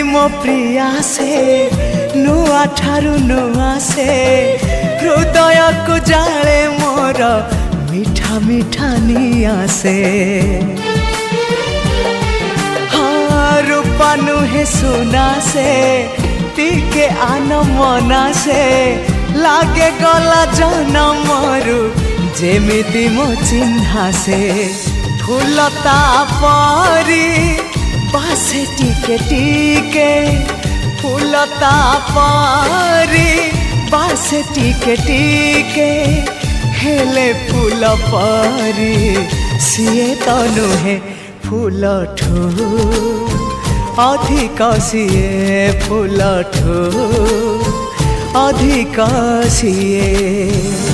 मो प्रिया से नुआ ठारू नुआ से हृदय को जाले मोर मीठा मीठा निया से हाँ रूपा नुहे सुना से टिके आन मना से लागे गला जनमरु जेमिति मो चिन्हा से फूलता परी बासे टिके टिके फूलता परी बासे टिके टिके हेले फूल परी सीए तो नुहे फूल ठू अधिक सीए फूल ठू अधिक सीए।